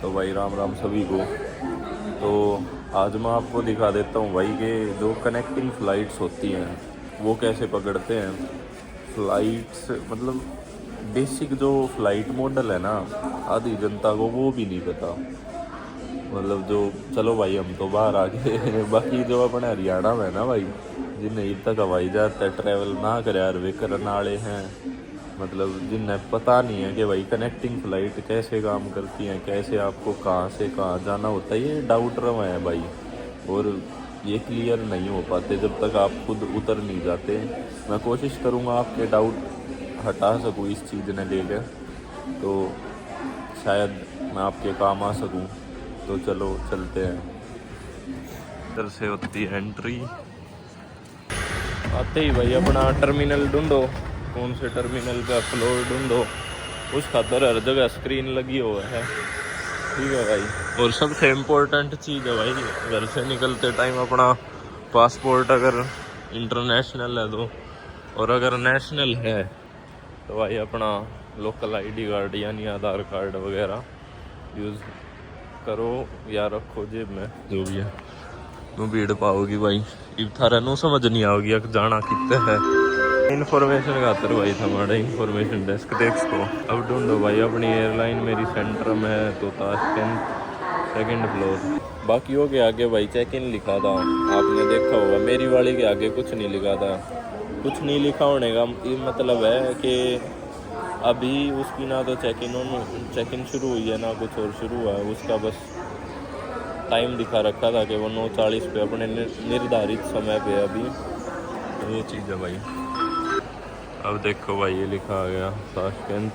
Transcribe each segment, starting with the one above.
तो भाई राम राम सभी को। तो आज मैं आपको दिखा देता हूँ भाई कि जो कनेक्टिंग फ़्लाइट्स होती हैं वो कैसे पकड़ते हैं। फ़्लाइट्स मतलब बेसिक जो फ़्लाइट मॉडल है ना, आधी जनता को वो भी नहीं पता। मतलब जो, चलो भाई हम तो बाहर आ गए बाकी जो अपने हरियाणा में है ना भाई, जिन्हें अब तक हवाई जहाज तक ट्रैवल ना करे यार, वे करने वाले हैं। मतलब जिन्हें पता नहीं है कि भाई कनेक्टिंग फ़्लाइट कैसे काम करती हैं, कैसे आपको कहाँ से कहाँ जाना होता है, ये डाउट रहा है भाई। और ये क्लियर नहीं हो पाते जब तक आप खुद उतर नहीं जाते। मैं कोशिश करूँगा आपके डाउट हटा सकूँ इस चीज़ ने लेकर, तो शायद मैं आपके काम आ सकूँ। तो चलो चलते हैं। इधर से होती है एंट्री। आते ही भाई अपना टर्मिनल ढूंढो, कौन से टर्मिनल का फ्लोर ढूंढो, उस खातर हर जगह स्क्रीन लगी हुआ है। ठीक है भाई। और सबसे इम्पोर्टेंट चीज़ है भाई, घर से निकलते टाइम अपना पासपोर्ट, अगर इंटरनेशनल है तो, और अगर नेशनल है तो भाई अपना लोकल आईडी कार्ड यानी आधार कार्ड वगैरह यूज़ करो या रखो जेब में, जो भी है। तू भीड़ पाओगी भाई, इब थारा नु समझ नहीं आओगी अक जाना कितने है। इन्फॉर्मेशन खातर भाई था हमारा इन्फॉर्मेशन डेस्क देख सको। अब ढूंढो भाई अपनी एयरलाइन, मेरी सेंटर में है तो ताशकंद 2nd फ्लोर। बाकी हो के आगे भाई चेक इन लिखा था, आपने देखा होगा। मेरी वाली के आगे कुछ नहीं लिखा था। कुछ नहीं लिखा होने का ये मतलब है कि अभी उसकी ना तो चेक इन शुरू हुई है ना कुछ और शुरू हुआ है। उसका बस टाइम दिखा रखा था कि वो 9:40 पे अपने निर्धारित समय पे अभी। तो ये चीज़ है भाई। अब देखो भाई ये लिखा आ गया ताशकंद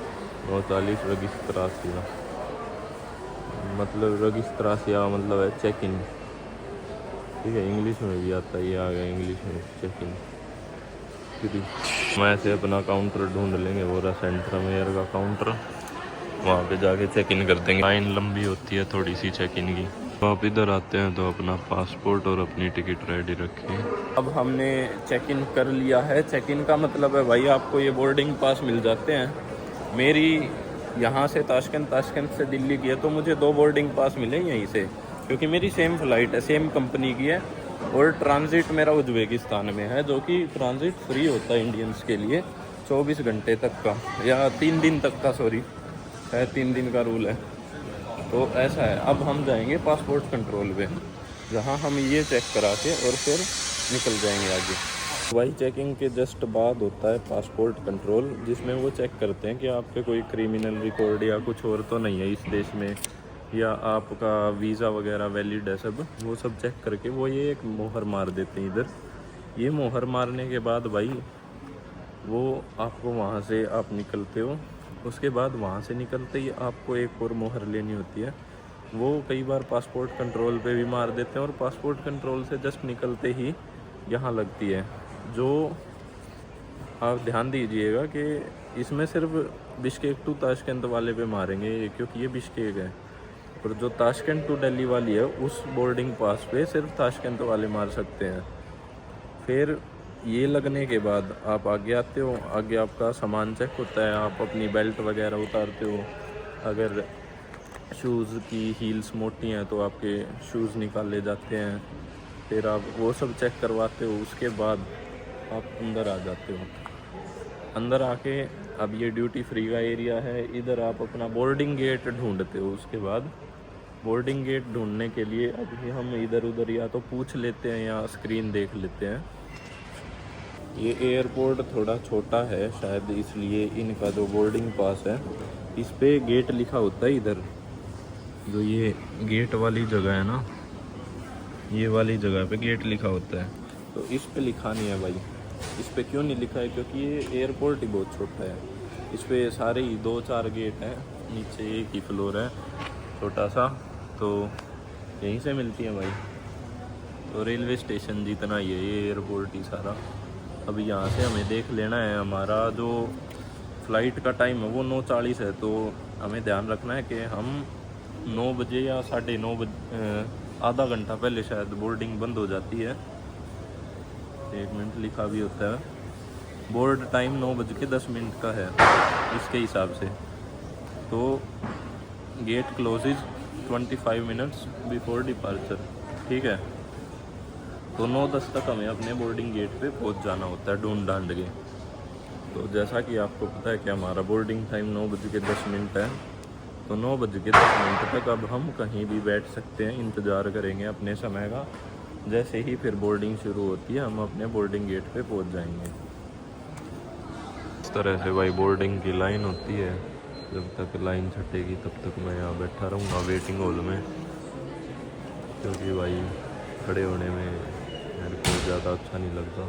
9:40 रजिस्ट्रासिया, मतलब रजिस्ट्रासिया मतलब है चेक इन। ठीक है, इंग्लिश में भी आता है, ये आ गया इंग्लिश में चेक इन। मैं से अपना काउंटर ढूंढ लेंगे, वो रहा सेंटर में एयर का काउंटर, वहाँ पे जाके चेक इन कर देंगे। लाइन लंबी होती है थोड़ी सी चेक इन की। तो आप इधर आते हैं तो अपना पासपोर्ट और अपनी टिकट रेडी रखें। अब हमने चेक इन कर लिया है। चेक इन का मतलब है भाई आपको ये बोर्डिंग पास मिल जाते हैं। मेरी यहाँ से ताशकंद से दिल्ली की है तो मुझे 2 बोर्डिंग पास मिले यहीं से, क्योंकि मेरी सेम फ्लाइट है, सेम कंपनी की है। और ट्रांजिट मेरा उज्बेकिस्तान में है, जो कि ट्रांजिट फ्री होता है इंडियंस के लिए 24 घंटे तक का, या 3 दिन तक का, सॉरी है 3 दिन का रूल है। तो ऐसा है। अब हम जाएंगे पासपोर्ट कंट्रोल पे, जहाँ हम ये चेक करा के और फिर निकल जाएंगे आगे। भाई चेकिंग के जस्ट बाद होता है पासपोर्ट कंट्रोल, जिसमें वो चेक करते हैं कि आप पे कोई क्रिमिनल रिकॉर्ड या कुछ और तो नहीं है इस देश में, या आपका वीज़ा वगैरह वैलिड है सब। वो सब चेक करके वो ये एक मोहर मार देते हैं इधर। ये मोहर मारने के बाद भाई वो आपको वहाँ से आप निकलते हो। उसके बाद वहाँ से निकलते ही आपको एक और मोहर लेनी होती है। वो कई बार पासपोर्ट कंट्रोल पे भी मार देते हैं, और पासपोर्ट कंट्रोल से जस्ट निकलते ही यहाँ लगती है। जो आप ध्यान दीजिएगा कि इसमें सिर्फ बिश्केक टू ताशकंद वाले पे मारेंगे, क्योंकि ये बिश्केक है। और जो ताशकंद टू दिल्ली वाली है उस बोर्डिंग पास पे सिर्फ ताशकंद वाले मार सकते हैं। फिर ये लगने के बाद आप आगे आते हो। आगे आपका सामान चेक होता है, आप अपनी बेल्ट वगैरह उतारते हो। अगर शूज़ की हील्स मोटी हैं तो आपके शूज़ निकाले जाते हैं। फिर आप वो सब चेक करवाते हो। उसके बाद आप अंदर आ जाते हो। अंदर आके अब ये ड्यूटी फ्री का एरिया है, इधर आप अपना बोर्डिंग गेट ढूंढते हो। उसके बाद बोर्डिंग गेट ढूंढने के लिए अभी हम इधर उधर या तो पूछ लेते हैं या स्क्रीन देख लेते हैं। ये एयरपोर्ट थोड़ा छोटा है शायद, इसलिए इनका जो बोर्डिंग पास है इस पे गेट लिखा होता है। इधर जो ये गेट वाली जगह है ना, ये वाली जगह पे गेट लिखा होता है, तो इस पे लिखा नहीं है भाई। इस पे क्यों नहीं लिखा है? क्योंकि ये एयरपोर्ट ही बहुत छोटा है। इस पे सारे ही 2-4 गेट हैं, नीचे एक ही फ्लोर है छोटा सा, तो यहीं से मिलती है भाई। तो रेलवे स्टेशन जितना ही है ये एयरपोर्ट ही सारा। अभी यहाँ से हमें देख लेना है, हमारा जो फ़्लाइट का टाइम है वो 9:40 है, तो हमें ध्यान रखना है कि हम 9 बजे या 9:30 बजे, आधा घंटा पहले शायद बोर्डिंग बंद हो जाती है। 1 मिनट लिखा भी होता है। बोर्ड टाइम 9:10 का है इसके हिसाब से। तो gate closes 25 minutes before departure, ठीक है। तो 9:10 तक हमें अपने बोर्डिंग गेट पे पहुंच जाना होता है ढूंढ ढांड के। तो जैसा कि आपको पता है कि हमारा बोर्डिंग टाइम 9:10 है, तो 9:10 तक अब हम कहीं भी बैठ सकते हैं, इंतज़ार करेंगे अपने समय का। जैसे ही फिर बोर्डिंग शुरू होती है हम अपने बोर्डिंग गेट पे पहुंच जाएंगे। इस तरह से भाई बोर्डिंग की लाइन होती है, जब तक लाइन छटेगी तब तक मैं यहाँ बैठा रहूँगा वेटिंग हॉल में, क्योंकि भाई खड़े होने में मेरे को ज़्यादा अच्छा नहीं लगता।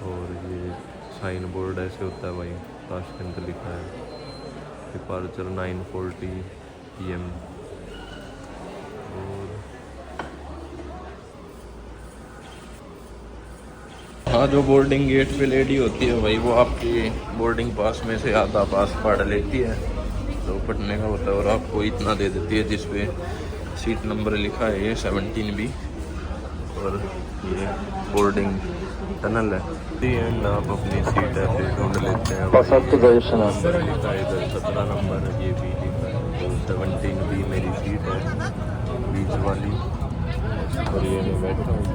और ये साइन बोर्ड ऐसे होता है भाई, ताशकंद लिखा है, डिपार्चर 9:40 PM। और हाँ, जो बोर्डिंग गेट पे लेडी होती है भाई, वो आपकी बोर्डिंग पास में से आधा पास फाड़ लेती है, तो पढ़ने का होता है, और आपको इतना दे देती है जिस पे सीट नंबर लिखा है, ये 17B। और ये बोर्डिंग टनल है, एंड आप अपनी सीट ऐसे ढूंढ लेते हैं। नंबर लिखा है इधर 17 नंबर, ये भी लिखा है, तो 17B मेरी सीट है बीच वाली, और ये मैं बैठा हूँ।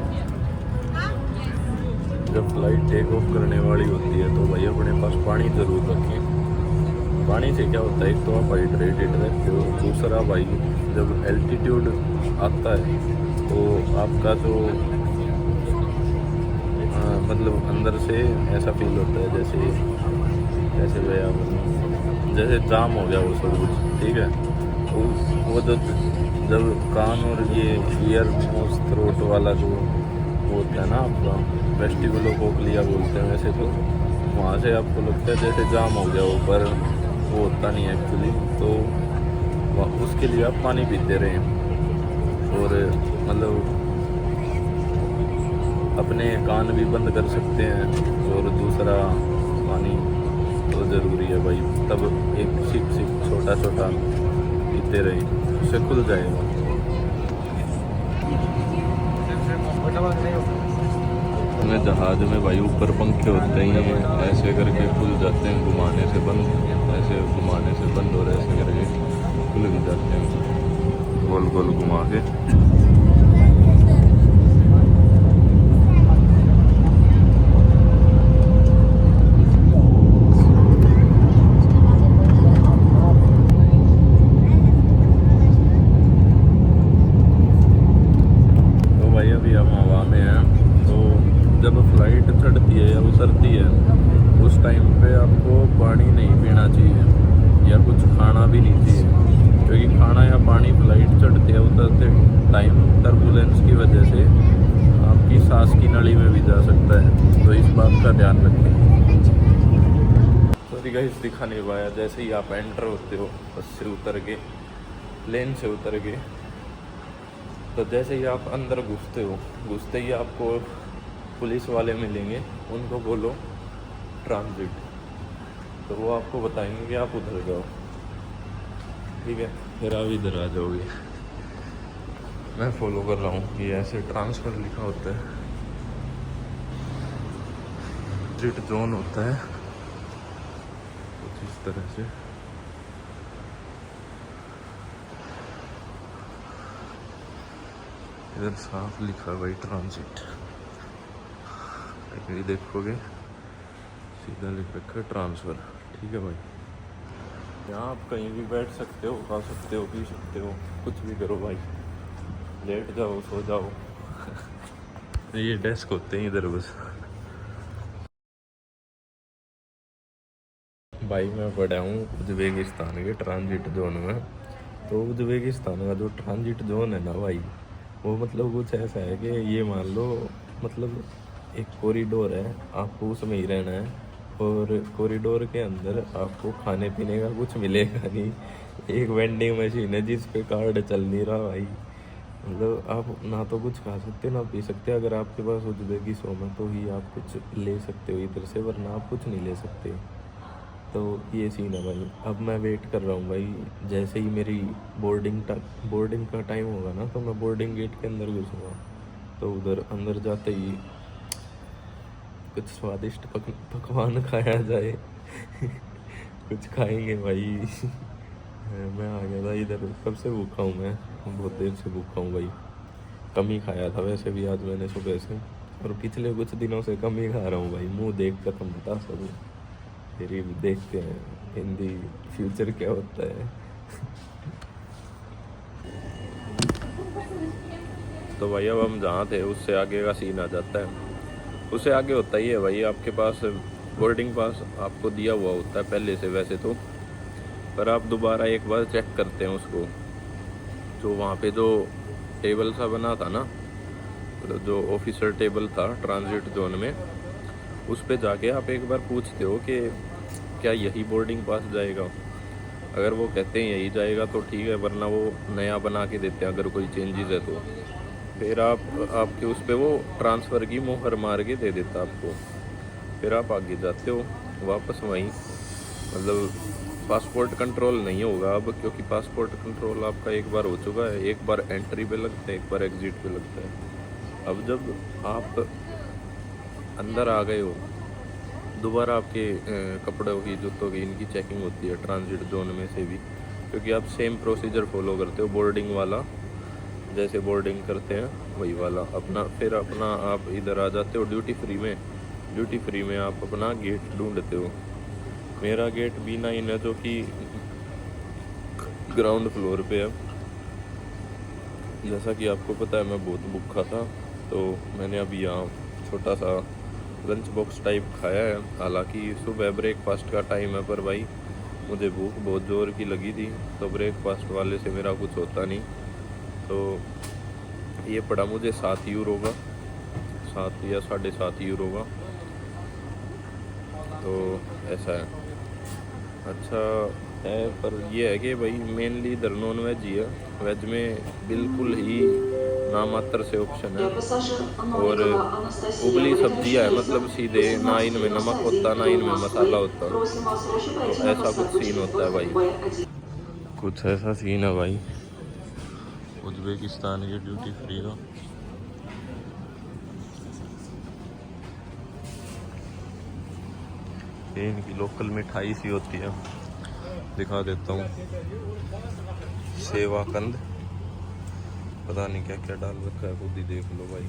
जब फ्लाइट टेक ऑफ करने वाली होती है तो भाई अपने पास पानी ज़रूर रखें। पानी से क्या होता है, एक तो आप हाइड्रेटेड रहते हो, दूसरा भाई जब एल्टीट्यूड आता है तो आपका जो मतलब अंदर से ऐसा फील होता है जैसे भैया जैसे जाम हो गया वो सब कुछ, ठीक है। तो वो जब कान और ये ईयर नोज थ्रोट वाला जो होता है ना आपका, वेस्टिबुलोकोक्लिया बोलते हैं वैसे, तो वहाँ से आपको लगता है जैसे जाम हो गया हो, पर वो होता नहीं है एक्चुअली। तो उसके लिए आप पानी पीते रहें, और मतलब अपने कान भी बंद कर सकते हैं। और दूसरा पानी तो ज़रूरी है भाई, तब एक सिप छोटा पीते रहें, उससे खुल जाएगा। में जहाज़ में भाई ऊपर पंखे होते हैं, ऐसे करके खुल जाते हैं, घुमाने से बंद, ऐसे घुमाने से बंद, और ऐसे करके खुल भी जाते हैं गोल गोल घुमा के। तो भाई अभी हम हवा में हैं, तो जब फ्लाइट चढ़ती है या उतरती है उस टाइम पे आपको पानी नहीं पीना चाहिए, या कुछ खाना भी नहीं चाहिए, क्योंकि खाना या पानी फ्लाइट चढ़ते या उतरते टाइम टर्बुलेंस की वजह से आपकी सांस की नली में भी जा सकता है, तो इस बात का ध्यान रखें। सॉरी गाइस, दिखा नहीं पाया। जैसे ही आप एंटर होते हो बस से उतर के, प्लेन से उतर के, तो जैसे ही आप अंदर घुसते ही आपको पुलिस वाले मिलेंगे, उनको बोलो ट्रांजिट, तो वो आपको बताएंगे कि आप उधर जाओ, ठीक है। फिर आप इधर आ जाओगे। मैं फॉलो कर रहा हूँ, ये ऐसे ट्रांसफ़र लिखा होता है, ट्रांजिट जोन होता है कुछ इस तरह से। इधर साफ लिखा है भाई ट्रांजिट, ये देखोगे सीधा लिख रखा है ट्रांसफ़र, ठीक है भाई। यहाँ आप कहीं भी बैठ सकते हो, खा सकते हो, पी सकते हो, कुछ भी करो भाई, लेट जाओ, सो जाओ। ये डेस्क होते हैं इधर बस। भाई मैं पड़ा हूँ उज़्बेकिस्तान के ट्रांजिट जोन में। तो उज़्बेकिस्तान का जो ट्रांजिट जोन है ना भाई, वो मतलब कुछ ऐसा है कि ये मान लो मतलब एक कॉरिडोर है, आपको उसमें ही रहना है, और कॉरिडोर के अंदर आपको खाने पीने का कुछ मिलेगा नहीं। एक वेंडिंग मशीन है जिस पे कार्ड चल नहीं रहा भाई, मतलब आप ना तो कुछ खा सकते ना पी सकते। अगर आपके पास उज़्बेकिस्तान में तो ही आप कुछ ले सकते हो इधर से, वरना आप कुछ नहीं ले सकते। तो ये सीन है भाई। अब मैं वेट कर रहा हूँ भाई, जैसे ही मेरी बोर्डिंग का टाइम होगा ना, तो मैं बोर्डिंग गेट के अंदर घुसूँगा। तो उधर अंदर जाते ही कुछ स्वादिष्ट पकवान खाया जाए। कुछ खाएंगे भाई। मैं आ गया था इधर, कब से भूखा हूँ मैं, बहुत देर से भूखा हूँ भाई। कम ही खाया था वैसे भी आज मैंने सुबह से, और पिछले कुछ दिनों से कम ही खा रहा हूँ भाई। मुंह देख कर तुम बता सकते, फिर ही देखते हैं हिंदी फ्यूचर क्या होता है। तो भाई अब हम जहाँ थे उससे आगे का सीन आ जाता है। उससे आगे होता ही है भाई, आपके पास बोर्डिंग पास आपको दिया हुआ होता है पहले से वैसे तो, पर आप दोबारा एक बार चेक करते हैं उसको। जो वहाँ पे जो टेबल सा बना था ना, मतलब जो ऑफिसर टेबल था ट्रांजिट जोन में, उस पे जाके आप एक बार पूछते हो कि क्या यही बोर्डिंग पास जाएगा। अगर वो कहते हैं यही जाएगा तो ठीक है, वरना वो नया बना के देते हैं अगर कोई चेंजेस है तो। फिर आपके उस पे वो ट्रांसफ़र की मुहर मार के दे देता आपको। फिर आप आगे जाते हो वापस वहीं, मतलब पासपोर्ट कंट्रोल नहीं होगा अब, क्योंकि पासपोर्ट कंट्रोल आपका एक बार हो चुका है। एक बार एंट्री पे लगता है, एक बार एग्ज़िट पे लगता है। अब जब आप अंदर आ गए हो, दोबारा आपके कपड़ों की, जूतों की, इनकी चेकिंग होती है ट्रांजिट जोन में से भी, क्योंकि आप सेम प्रोसीजर फॉलो करते हो बोर्डिंग वाला। जैसे बोर्डिंग करते हैं वही वाला अपना। फिर अपना आप इधर आ जाते हो ड्यूटी फ्री में। ड्यूटी फ्री में आप अपना गेट ढूंढते हो। मेरा गेट B9 है, जो कि ग्राउंड फ्लोर पे है। जैसा कि आपको पता है मैं बहुत भूखा था, तो मैंने अभी यहाँ छोटा सा लंच बॉक्स टाइप खाया है। हालांकि सुबह ब्रेकफास्ट का टाइम है, पर भाई मुझे भूख बहुत ज़ोर की लगी थी, तो ब्रेकफास्ट वाले से मेरा कुछ होता नहीं। तो ये पड़ा मुझे 7 यूरो का, 7 या 7.5 यूरो का। तो ऐसा है, अच्छा है। पर ये है कि भाई मेनली इधर नॉन वेज ही है, वेज में बिल्कुल ही नामात्र से ऑप्शन है। और उबली सब्जियाँ है, मतलब सीधे ना इनमें नमक होता ना इनमें मसाला होता। तो ऐसा कुछ सीन होता है भाई, कुछ ऐसा सीन है भाई उज़्बेकिस्तान के ड्यूटी फ्री का। ये इनकी लोकल मिठाई सी होती है, दिखा देता हूँ। सेवाकंद, पता नहीं क्या क्या डाल रखा है, खुद ही देख लो भाई।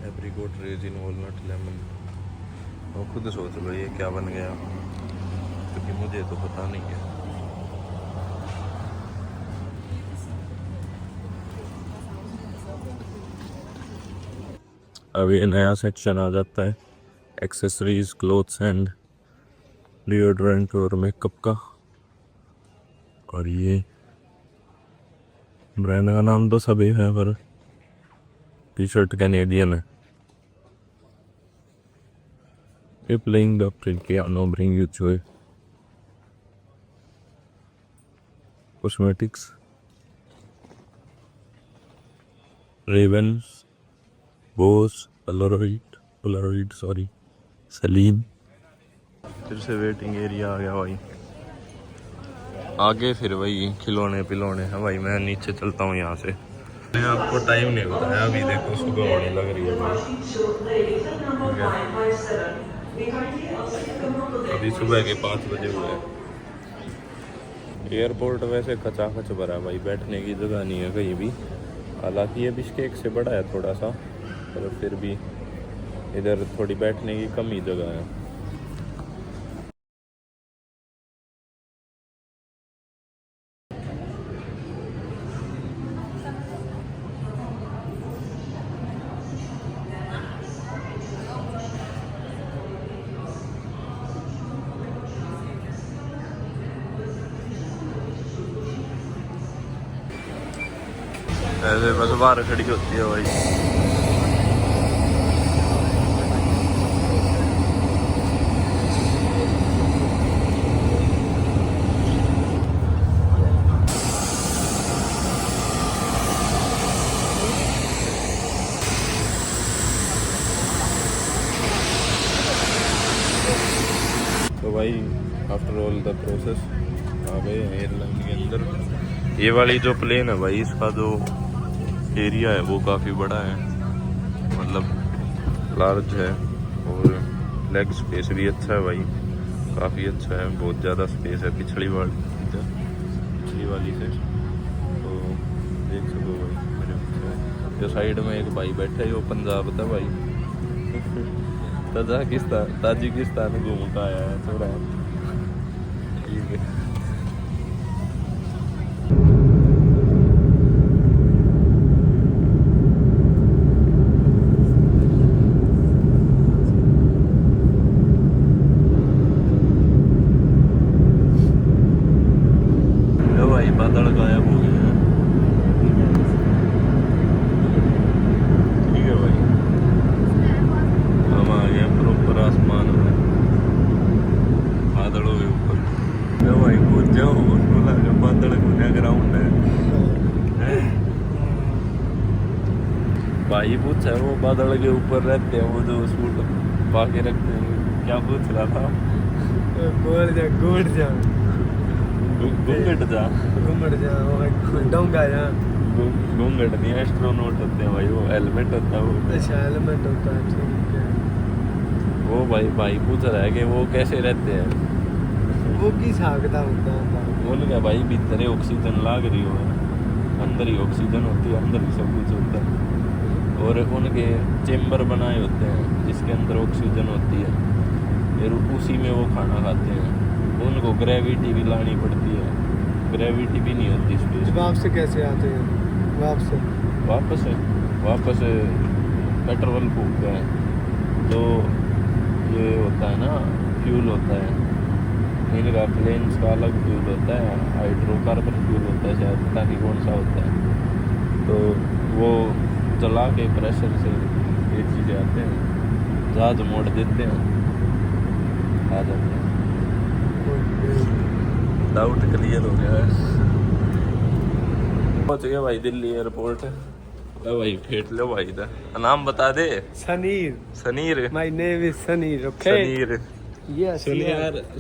Apricot, resin, walnut, lemon. और खुद सोच लो ये क्या बन गया, क्योंकि मुझे तो पता नहीं है। अब ये नया सेक्शन आ जाता है एक्सेसरीज, क्लोथ्स एंड डिओड्रेंट और मेकअप का। और ये ब्रांड का नाम तो सभी है, पर टी शर्ट कैनेडियन है। ये playing the piano bring you Joy. Cosmetics, ravens, Bose, Polaroid sorry, Salim. फिर से वेटिंग एरिया आ गया भाई। आगे फिर वही खिलौने पिलौने हैं भाई। मैं नीचे चलता हूँ यहाँ से। मैंने आपको टाइम नहीं बताया, अभी देखो सुबह होने लग रही है भाई। अभी सुबह के 5 बजे हुए हैं। एयरपोर्ट वैसे खचाखच भरा है भाई, बैठने की जगह नहीं है कहीं भी। हालांकि ये बिश्केक से बड़ा है थोड़ा सा, पर फिर भी इधर थोड़ी बैठने की कम ही जगह है। ऐसे बस बाहर खड़ी होती है भाई। तो भाई आफ्टर ऑल द प्रोसेस आ गए एयरलाइन के अंदर। ये वाली जो प्लेन है भाई, इसका जो एरिया है वो काफ़ी बड़ा है, मतलब लार्ज है, और लेग स्पेस भी अच्छा है भाई। काफ़ी अच्छा है, बहुत ज़्यादा स्पेस है पिछली वाली से, तो देख सको भाई मेरे पीछे। जो साइड में एक भाई बैठा है वो पंजाब था भाई ताजिकिस्तान घूम का आया है थोड़ा, ठीक है। बादल गायब हो गए हैं, ठीक है भाई, हम आ गए प्रॉपर आसमान में, बादलों के ऊपर। तो भाई पूछ जाओ उसको लगा बादल को ग्राउंड है भाई, पूछा है वो बादल के ऊपर रहते हैं वो जो सूट पाके रखते हैं, क्या पूछ रहा था? घूमट जा डोंगा जा, घूंघट नहीं, एस्ट्रोनॉट होते हैं भाई, वो हेलमेट होता है वो। अच्छा हेलमेट होता है, ठीक है। वो भाई पूछ रहा है कि वो कैसे रहते हैं, वो किस हाकता होता है? उनका भाई भीतर ही ऑक्सीजन लाग रही हो, अंदर ही ऑक्सीजन होती है, अंदर ही सब कुछ होता है, और उनके चेम्बर बनाए होते हैं जिसके अंदर ऑक्सीजन होती है, फिर उसी में वो खाना खाते हैं। उनको ग्रेविटी भी लानी पड़ती है, ग्रेविटी भी नहीं होती स्पेस। वापस कैसे आते हैं? वापस पेट्रोल फूकते हैं, तो ये होता है ना फ्यूल होता है इनका, प्लेन्स का अलग फ्यूल होता है, हाइड्रोकार्बन फ्यूल होता है शायद, पता नहीं कौन सा होता है, तो वो चला के प्रेशर से ये चीज़ें आते हैं, जहाज मोड़ देते हैं, आ जाते हैं। डाउट क्लियर हो गया है, पहुंच गए भाई दिल्ली एयरपोर्ट। भाई फेंट लो भाई दा नाम बता दे। Sanir my name is Sanir, okay. Sanir yes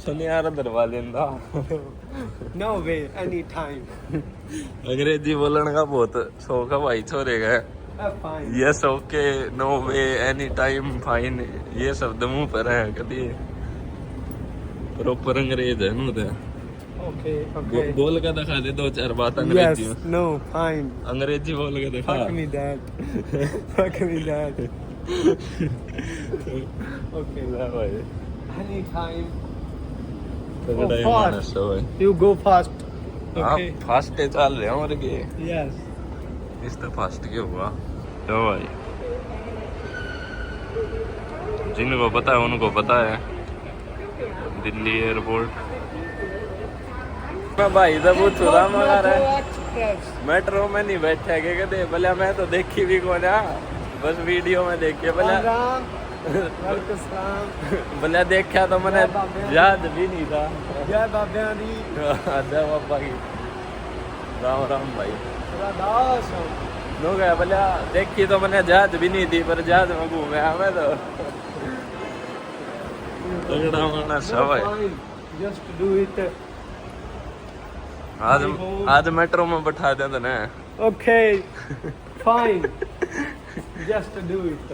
सुनियार दरवाजे दा नो वे एनी टाइम। अंग्रेजी बोलने का बहुत शौक है भाई छोरे का। Yes okay no way any time fine, ये शब्द मुंह पर है कभी प्रॉपर अंग्रेज है ना। ओके ओके बोल के दिखा दे दो चार बात अंग्रेजी में। नो फाइन अंग्रेजी बोल के दिखा। फक मी दैट ओके भाई एनी टाइम तगड़ा है मानस भाई, you go fast. Okay fast चल रहे हैं और के यस इस तो फास्ट के हुआ तो भाई, जिनको पता है उनको पता है दिल्ली एयरपोर्ट। मैं भाई जब वो चुरा मगर मेट्रो में नहीं बैठा के कहते भले, मैं तो देखी भी कौन है, बस वीडियो में देखी भले भले देखा तो मैंने याद भी नहीं था। जय बाबा दी जय बाबा की, राम राम भाई दास नो गया भले, देखी तो मैंने जहाज भी नहीं थी पर जहाज में घूमे मैं तो तगड़ा माना सब है। Just do it. आज मेट्रो में बैठा दे तो ना। Okay fine just do it.